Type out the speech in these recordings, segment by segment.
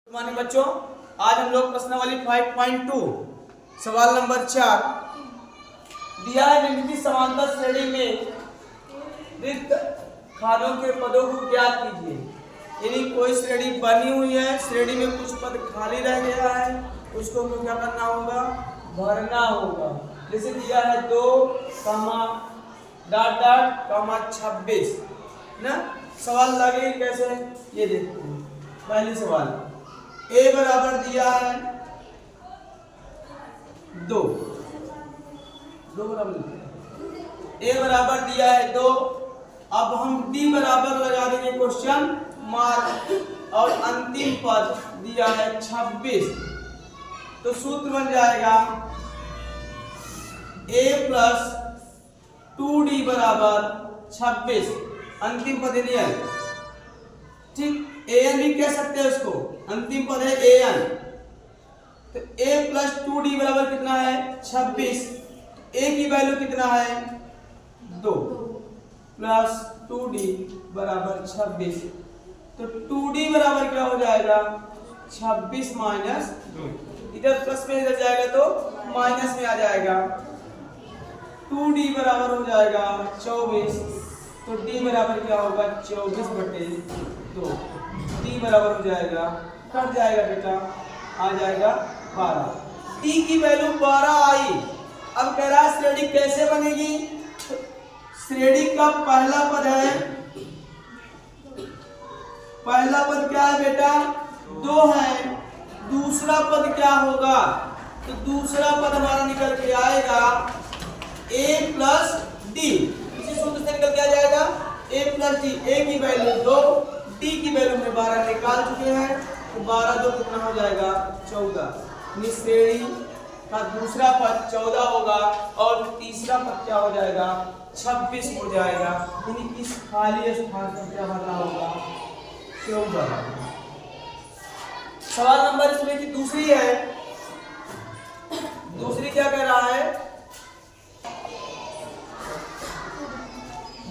माने बच्चों, आज हम लोग प्रश्नावली 5.2 सवाल नंबर 4 दिया है। निम्नलिखित समांतर श्रेणी में रिक्त खानों के पदों को ज्ञात कीजिए। यानी कोई श्रेणी बनी हुई है, श्रेणी में कुछ पद खाली रह गया है, उसको हमको क्या करना होगा, भरना होगा। जैसे दिया है 2, डॉट डॉट, 26 ना। सवाल लगे कैसे, ये देखते हैं। पहले सवाल a बराबर दिया है 2 बराबर, a बराबर दिया है 2। अब हम d बराबर लगा देंगे क्वेश्चन मार्क, और अंतिम पद दिया है 26। तो सूत्र बन जाएगा a प्लस 2d बराबर 26। अंतिम पद नहीं है, ठीक। an भी कह सकते हैं उसको, अंतिम पद है an। तो a प्लस 2d बराबर कितना है 26। a की वैल्यू कितना है 2 प्लस 2d बराबर 26। तो 2d बराबर क्या हो जाएगा 26 माइनस 2। इधर प्लस में इधर जाएगा तो माइनस में आ जाएगा। 2d बराबर हो जाएगा 24। तो d बराबर क्या होगा 24/2। d बराबर हो जाएगा, कट जाएगा बेटा, आ जाएगा 12। d की वैल्यू 12 आई। अब कह रहा है श्रेणी कैसे बनेगी। श्रेणी का पहला पद है, पहला पद क्या है बेटा 2 है। दूसरा पद क्या होगा, तो दूसरा पद हमारा निकल के आएगा a प्लस डी। इसी सूत्र से निकल के आ जाएगा a प्लस डी। a की वैल्यू 2, d की वैल्यू में 12 निकाल चुके हैं। तो 12 2 कितना हो जाएगा 14। श्रेणी का दूसरा पद 14 होगा और तीसरा पद क्या हो जाएगा 26 हो जाएगा। यानी इस खाली स्थान पर क्या भरना होगा 14। सवाल नंबर इसमें की दूसरी है। दूसरी क्या कह रहा है,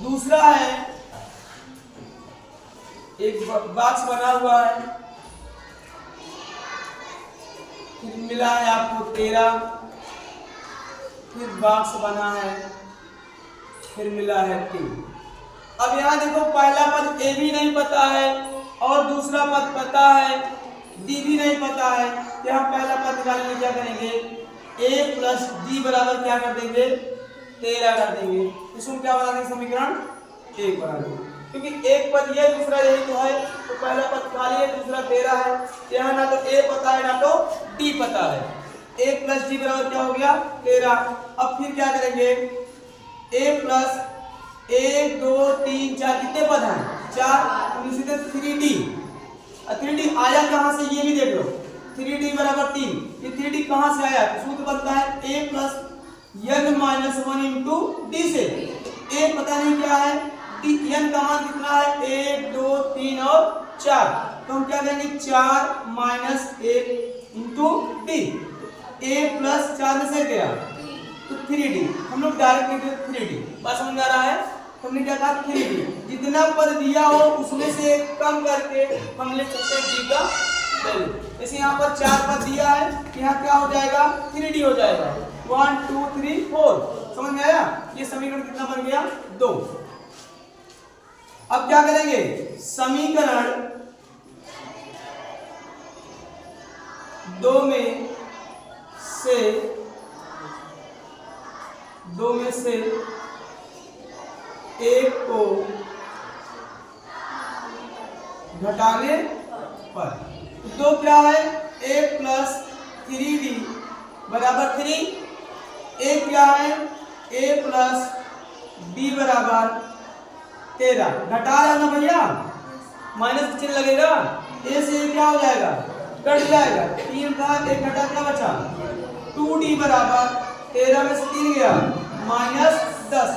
दूसरा है एक बॉक्स बना हुआ है, फिर मिला है आपको 13, फिर बॉक्स बना है, फिर मिला है 3। अब यहां देखो पहला पद a भी नहीं पता है और दूसरा पद पता है, d भी नहीं पता है। यहां पहला पद निकालने क्या करेंगे, a प्लस d बराबर क्या कर देंगे 13 कर देंगे। इसमें क्या बना देंगे समीकरण 1 बना देंगे, क्योंकि एक पद ये दूसरा यही तो है। तो पहला पद खाली है, दूसरा 13 है। यहाँ ना तो a पता है ना तो d पता है। a प्लस d बराबर क्या हो गया 13। अब फिर क्या करेंगे, a प्लस 1 2 3 4 कितने पद हैं 4। इसी तरह 3d, 3d आया कहां से ये भी देख लो। 3d बराबर 3, ये 3d कहां से आया, तो सूत्र बनता है a plus n minus 1 into d से। a पता नहीं क्या है, n का मान कितना है 1 2 3 और 4। तो हम क्या करेंगे 4 minus 1 into d। a plus 4 में से गया तो 3d, हम लोग डायरेक्ट लिख देते 3d। बात समझ में आ रहा है। तो हमने क्या कहा 3d, जितना पद दिया हो उसमें से कम करके हम लिख सकते हैं d का वैल्यू। जैसे यहाँ पर 4 पद दिया है, यहाँ क्या हो जाएगा 3d हो जाएगा। 1 2 3 4। समझ में आया। ये समीकरण कितना बन गया 2। अब क्या करेंगे, समीकरण 2 में से एक को घटाने पर 2 क्या है a प्लस 3d बराबर 3। a क्या है a प्लस d बराबर 13। घटा रहा ना भैया, माइनस चिन्ह लगेगा, a से क्या हो जाएगा कट जाएगा। 3 का 1 घटा क्या बचा 2d बराबर 13 में से 3 गया माइनस 10।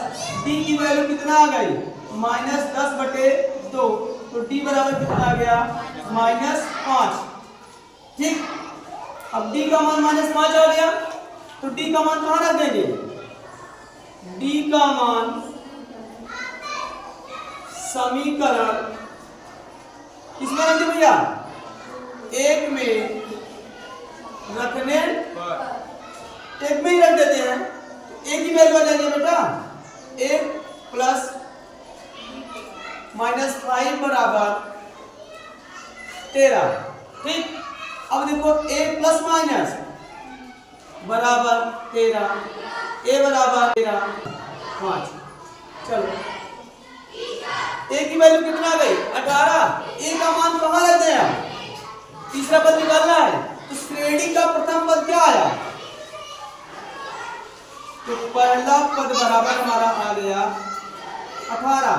d की वैल्यू कितना आ गई माइनस 10/2। तो d बराबर कितना आ गया माइनस 5। ठीक। अब d का मान माइनस 5 आ गया, तो d का मान कहां रख देंगे, d का मान समीकरण किसमें रख दे भैया एक में रखने एक में ही रख देते हैं, एक ही वैल्यू आ जाएगी बेटा। एक प्लस -5 बराबर 13। ठीक, अब देखो a प्लस माइनस बराबर 13, a बराबर 13 5। चलो a की वैल्यू कितना आ गई 18। a का मान कहाँ लेते हैं, तीसरा पद निकालना है, तो श्रेणी का प्रथम पद क्या आया, तो पहला पद बराबर हमारा आ गया 18।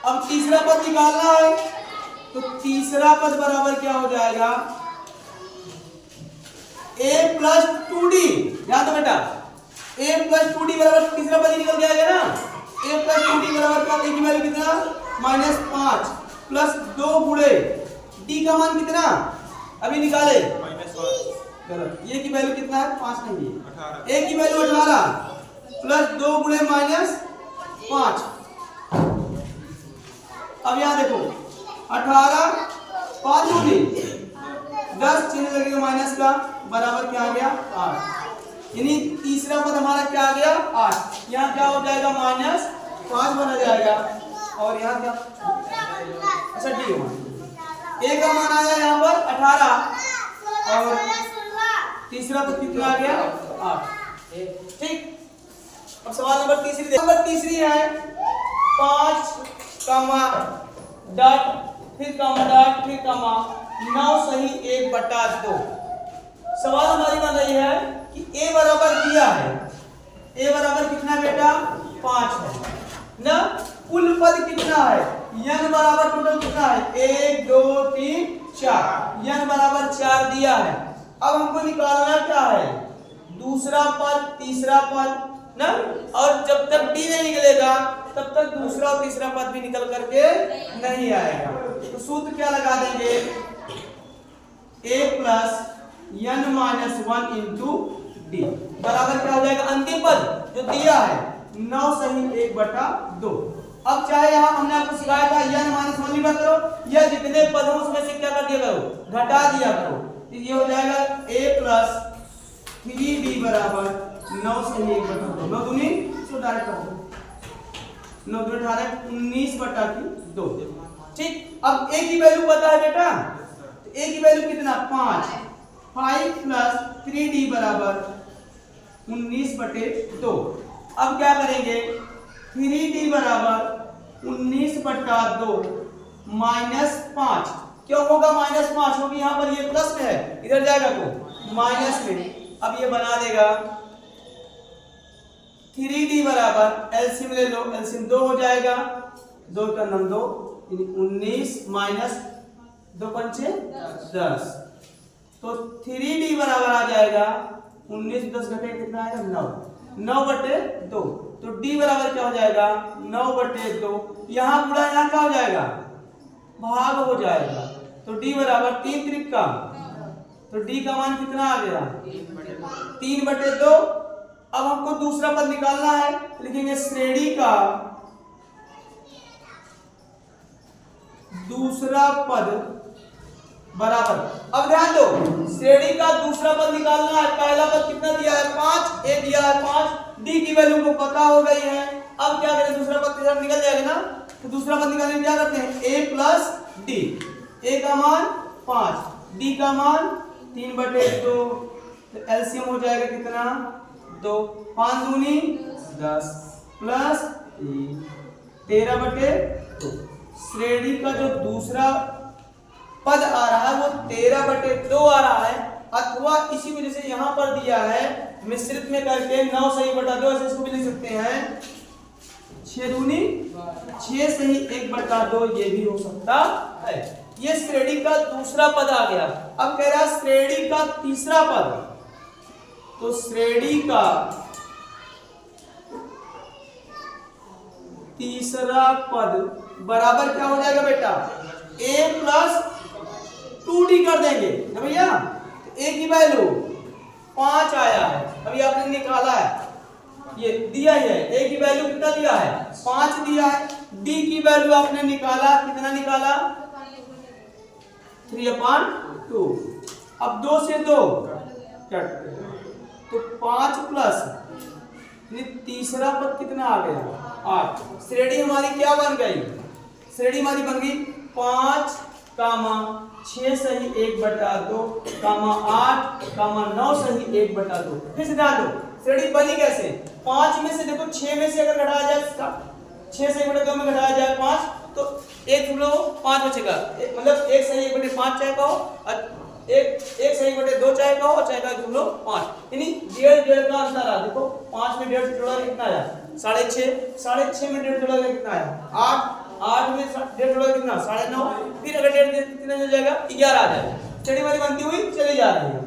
अब तीसरा पद निकालना है, तो तीसरा पद बराबर क्या हो जाएगा a प्लस 2d। ध्यान दो बेटा, a प्लस 2d बराबर तीसरा पद निकल के आएगा ना, a प्लस 2d बराबर क्या, a की वैल्यू कितना -5 प्लस 2 गुणे d का मान कितना अभी निकाले गलत, ये की वैल्यू कितना है 5 नहीं है, a की वैल्यू 18 प्लस 2 गुणे -5। अब यहां देखो 18 5 दूनी 10 चिन्ह लगेगा माइनस का, बराबर क्या आ गया 8। यानी तीसरा पद हमारा क्या आ गया 8। यहाँ क्या हो जाएगा -5 बना जाएगा, और यहाँ क्या अच्छा डी a का मान आया यहाँ पर 18 और तीसरा पद कितना आ गया 8। ठीक, अब सवाल नंबर तीसरी है 5 कामा डॉट फिर कामा डॉट फिर कामा 9 सही 1/2। सवाल हमारी मान रही है कि a बराबर दिया है, a बराबर कितना बेटा 5 है ना, कुल पद कितना है n बराबर टोटल कितना है 1 2 3 4, n बराबर 4 दिया है। अब हमको निकालना क्या है दूसरा पद तीसरा पद ना, और जब तक d नहीं निकलेगा तब तक दूसरा और तीसरा पद भी निकल करके नहीं आएगा। तो सूत्र क्या लगा देंगे a plus n - 1 into d बराबर क्या हो जाएगा अंतिम पद जो दिया है 9 सही 1/2। अब चाहे यहाँ हमने आपको सिखाया था n - 1 लिखा करो, या जितने पद हो उसमें से क्या कर दिया करो घटा दिया करो, तो ये हो जाएगा a प्लस 3d बराबर 9 सही 1/2। 9 दूनी इसको डायरेक्ट कर दो, 9 दूनी 18 19/2। ठीक, अब a की वैल्यू पता है बेटा, तो a की वैल्यू कितना 5 प्लस 3d बराबर 19/2। अब क्या करेंगे 3d बराबर 19/2 -5। क्यों होगा -5 क्योंकि यहाँ पर ये प्लस में है, इधर जाएगा तो माइनस में। अब ये बना देगा 3d बराबर एलसीएम ले लो, एलसीएम 2 हो जाएगा, 2 का 9 2 19 माइनस 2 पंचे 10, तो 3d बराबर आ जाएगा 19 10 घटे कितना आएगा 9/2। तो d बराबर क्या हो जाएगा 9/2। यहाँ पूरा यहाँ क्या हो जाएगा भाग हो जाएगा, तो d बराबर 3 त्रिक का, तो d का मान कितना आ गया 3/2। अब हमको दूसरा पद निकालना है, लिखेंगे श्रेणी का दूसरा पद बराबर। अब ध्यान दो श्रेणी का दूसरा पद निकालना है, पहला पद कितना दिया है 5, a दिया है 5, d की वैल्यू को पता हो गई है। अब क्या करें दूसरा पद के साथ निकल जाएगा ना, तो दूसरा पद निकालने में क्या करते हैं a प्लस d, a का मान 5 d का मान 3/2, तो एलसीएम हो जाएगा कितना 2, 5 दूनी 10 प्लस 13/2। श्रेणी का जो दूसरा पद आ रहा है वो 13/2 आ रहा है, अथवा इसी वजह से यहां पर दिया है मिश्रित में करके 9 सही 1/2 ऐसे इसको भी लिख सकते हैं 6 दूनी 6 सही 1/2, ये भी हो सकता है। ये श्रेणी का दूसरा पद आ गया। अब कह रहा है श्रेणी का तीसरा पद, तो श्रेणी का तीसरा पद बराबर क्या हो जाएगा बेटा a प्लस 2d कर देंगे ना भैया। a की वैल्यू 5 आया है, अभी आपने निकाला है, ये दिया है a की वैल्यू कितना दिया है 5 दिया है, d की वैल्यू आपने निकाला कितना निकाला 3/2। अब 2 से 2 कट, तो 5 प्लस तीसरा पद कितना आ गया 8। श्रेणी हमारी क्या बन गई, श्रेणी हमारी बन गई 5, 6 सही 1/2, 8, 9 सही 1/2। फिर से ध्यान दो श्रेणी बनी कैसे, 5 में से देखो 6 में से अगर घटाया जाए 6 सही 1/2 में घटाया जाए 5, तो 1 जुड़ो 5 बचेगा, मतलब 1 सही 1/5 चाहे का हो, एक सही 1/2 चाहे का हो, चाहे का जुड़ो 5, यानी 1.5 का अंतर आ। देखो 5 में 1.5 जोड़ा कितना आया 6.5, 6.5 में 1.5 जोड़ा कितना आया 8 में 1.5 जोड़ा कितना 9.5, फिर अगर 1.5 कितना हो जाएगा 11 आ जाएगा। श्रेणी वाली बनती हुई चली जा रही है।